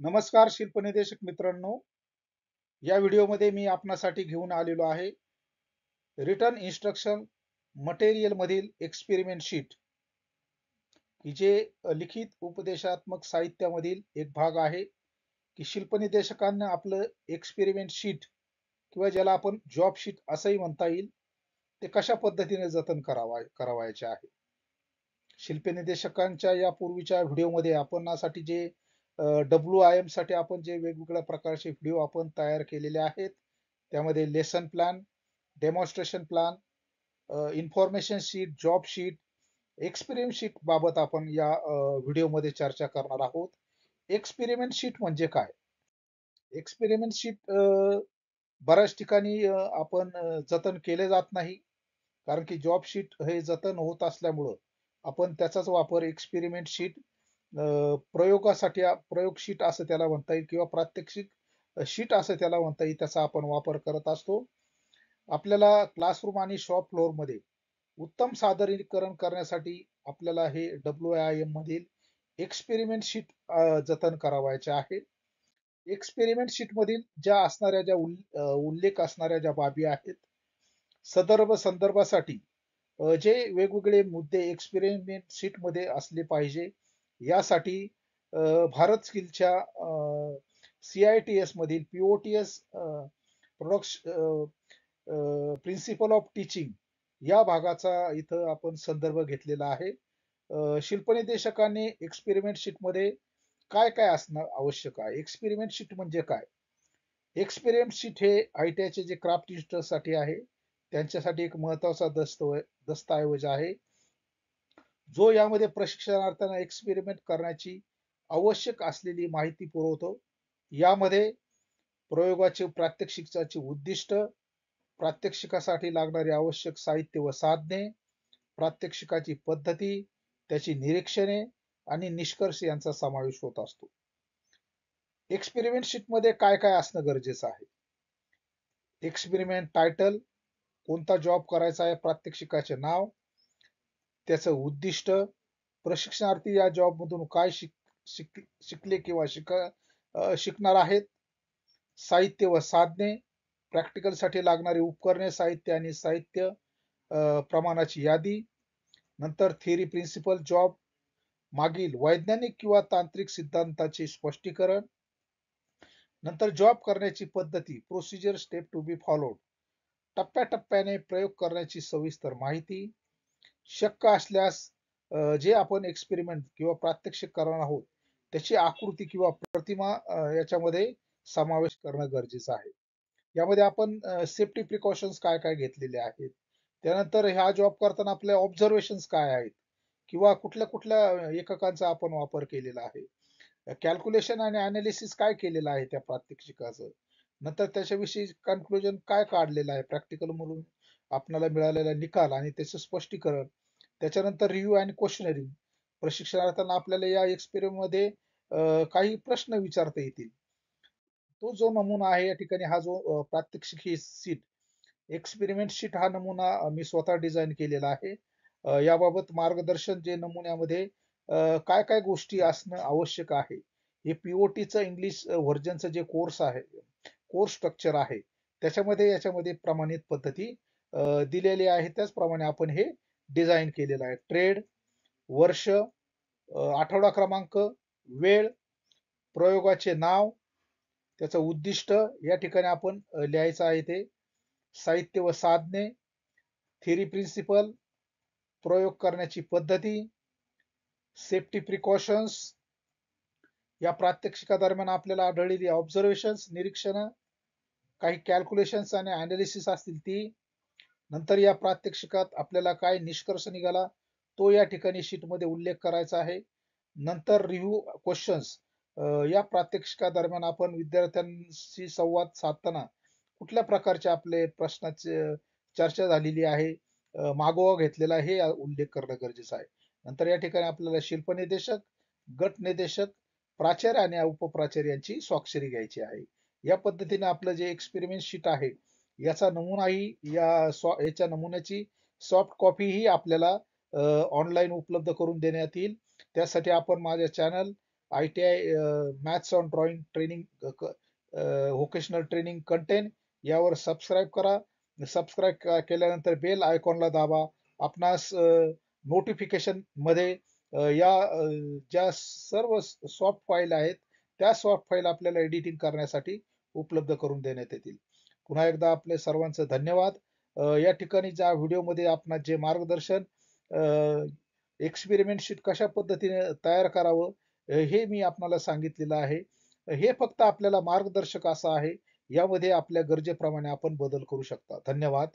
नमस्कार शिल्पनिदेशक मित्रांनो, या व्हिडिओमध्ये मी आपणासाठी घेऊन आलेलो आहे रिटर्न इन्स्ट्रक्शन मटेरियल मधील एक्सपेरिमेंट शीट, की जे लिखित उपदेशात्मक साहित्यामधील एक भाग आहे, की शिल्पनिदेशकांना आपलं एक्सपेरिमेंट शीट किंवा ज्याला आपण जॉब शीट असंही म्हणता येईल, ते कशा पद्धतीने जतन करावायचे आहे. शिल्पनिदेशकांच्या या पूर्वीच्या व्हिडिओमध्ये आपणासाठी जे WIM साठी आपण जे वेगवेगळ्या प्रकारचे व्हिडिओ आपण तयार केलेले आहेत, त्यामध्ये lesson plan, demonstration plan, information sheet, job sheet, experiment sheet बाबत आपण या व्हिडिओमध्ये चर्चा करणार आहोत. एक्सपेरिमेंट शीट म्हणजे काय? एक्सपेरिमेंट शीट बऱ्याच ठिकाणी आपण जतन केले जात नाही. कारण की जॉब शीट हे जतन होत असल्यामुळं आपण त्याचाच वापर एक्सपेरिमेंट शीट प्रयोगासाठी प्रयोग शीट असं त्याला म्हणता येईल किंवा प्रात्यक्षिक शीट असं त्याला म्हणता येईल, त्याचा आपण वापर करत असतो. आपल्याला क्लासरूम आणि शॉप फ्लोअरमध्ये उत्तम सादरीकरण करण्यासाठी आपल्याला हे WIM मधील एक्सपेरिमेंट शीट जतन करावायचे आहे. एक्सपेरिमेंट शीट मधील उल्लेख असणाऱ्या ज्या बाबी आहेत, संदर्भासाठी जे वेगवेगळे मुद्दे एक्सपेरिमेंट शीट मध्ये असले पाहिजे, यासाठी भारत स्किलच्या CITS मधील POTS प्रिन्सिपल ऑफ टीचिंग या भागाचा इथं आपण संदर्भ घेतलेला आहे. शिल्पनिदेशकांनी एक्सपेरिमेंट शीट मध्ये काय काय असणं आवश्यक आहे? एक्सपेरिमेंट शीट म्हणजे काय? एक्सपेरिमेंट शीट हे ITIचे जे क्राफ्ट टीचर्ससाठी आहे, त्यांच्यासाठी एक महत्वाचा दस्तऐवज आहे, जो यामध्ये प्रशिक्षणार्थ्यांना एक्सपेरिमेंट करण्याची आवश्यक असलेली माहिती पुरवतो. यामध्ये प्रयोगाचे प्रात्यक्षिकाचे उद्दिष्ट, प्रात्यक्षिकासाठी लागणारे आवश्यक साहित्य व साधने, प्रात्यक्षिकाची पद्धती, त्याची निरीक्षणे आणि निष्कर्ष यांचा समावेश होत असतो. एक्सपेरिमेंट शीट मध्ये काय काय असणं गरजेचं आहे? एक्सपेरिमेंट टायटल, कोणता जॉब करायचा आहे, प्रात्यक्षिकाचे नाव, त्याचं उद्दिष्ट, प्रशिक्षणार्थी या जॉब मधून काय शिकले किंवा शिकणार आहेत, साहित्य व साधने, प्रॅक्टिकल साठी लागणारी उपकरणे, साहित्य आणि साहित्य प्रमाणाची यादी, नंतर थिअरी प्रिन्सिपल जॉब, मागील वैज्ञानिक किंवा तांत्रिक सिद्धांताचे स्पष्टीकरण, नंतर जॉब करण्याची पद्धती, procedure step to be followed, टप्प्याटप्प्याने प्रयोग करण्याची सविस्तर माहिती, शक्य असल्यास जे आपण एक्सपेरिमेंट किंवा प्रात्यक्षिक करणार आहोत, त्याची आकृती किंवा प्रतिमा याच्यामध्ये समावेश करणं गरजेचं आहे. यामध्ये आपण सेफ्टी प्रिकॉशन्स काय काय घेतलेले आहेत, त्यानंतर ह्या जॉब करताना आपल्या ऑब्झर्वेशन्स काय आहेत किंवा कुठल्या कुठल्या एककांचा आपण वापर केलेला आहे, कॅल्क्युलेशन आणि अनालिसिस काय केलेलं आहे त्या प्रात्यक्षिकाचं, नंतर त्याच्याविषयी कन्क्लुजन काय काढलेलं आहे, प्रॅक्टिकल म्हणून आपल्याला मिळालेला निकाल आणि त्याचं स्पष्टीकरण, त्याच्यानंतर रिव्ह्यू आणि क्वेश्चनरिंग, प्रशिक्षणार्थींना आपल्याला या एक्सपेरिमेंट मध्ये काही प्रश्न विचारता येतील. तो जो नमुना आहे या ठिकाणी, हा जो प्रात्यक्षिक ही शीट, एक्सपेरिमेंट शीट हा नमुना मी स्वतः डिझाईन केलेला आहे. याबाबत मार्गदर्शन जे नमुन्यामध्ये काय काय गोष्टी असणं आवश्यक आहे, हे POTचं इंग्लिश व्हर्जनचं जे कोर्स स्ट्रक्चर आहे, याच्यामध्ये प्रमाणित पद्धती दिलेली आहे. त्याचप्रमाणे आपण हे डिझाईन केलेलं आहे. ट्रेड, वर्ष, आठवडा क्रमांक, वेळ, प्रयोगाचे नाव, त्याचं उद्दिष्ट या ठिकाणी आपण लिहायचं आहे. ते साहित्य व साधने, थिअरी प्रिन्सिपल, प्रयोग करण्याची पद्धती, सेफ्टी प्रिकॉशन्स, या प्रात्यक्षिकादरम्यान आपल्याला आढळलेली ऑब्झर्वेशन्स, निरीक्षण, काही कॅल्क्युलेशन्स आणि अनालिसिस असतील ती, नंतर या प्रात्यक्षिकात आपल्याला काय निष्कर्ष निघाला तो या ठिकाणी शीटमध्ये उल्लेख करायचा आहे. नंतर रिव्ह्यू क्वेश्चन्स, या प्रात्यक्षिकादरम्यान आपण विद्यार्थ्यांशी संवाद साधताना कुठल्या प्रकारचे आपले प्रश्नाचे चर्चा झालेली आहे, मागोवा घेतलेला आहे, हे उल्लेख करणं गरजेचं आहे. नंतर या ठिकाणी आपल्याला शिल्पनिदेशक, गट निदेशक, प्राचार्य आणि उपप्राचार्य यांची स्वाक्षरी घ्यायची आहे. या पद्धतीने आपलं जे एक्सपेरिमेंट शीट आहे, याचा नमुनाही याच्या नमुन्याची सॉफ्ट कॉपी ही आपल्याला ऑनलाईन उपलब्ध करून देण्यात येईल. त्यासाठी आपण माझ्या channel ITI maths on drawing training, vocational training content यावर सबस्क्राईब करा. सबस्क्राईब केल्यानंतर बेल आयकॉनला दाबा. आपणास नोटिफिकेशन मध्ये ज्या सर्व सॉफ्ट फाईल आहेत त्या सॉफ्ट फाईल आपल्याला एडिटिंग करण्यासाठी उपलब्ध करून देण्यात येतील. पुन्हा एकदा आपले सर्वांचं धन्यवाद. या ठिकाणी ज्या व्हिडिओमध्ये आपण जे मार्गदर्शन, एक्सपेरिमेंट शीट कशा पद्धतीने तयार करावं हे मी आपल्याला सांगितलेलं आहे. हे फक्त आपल्याला मार्गदर्शक असं आहे. यामध्ये आपल्या गरजेप्रमाणे आपण बदल करू शकता. धन्यवाद.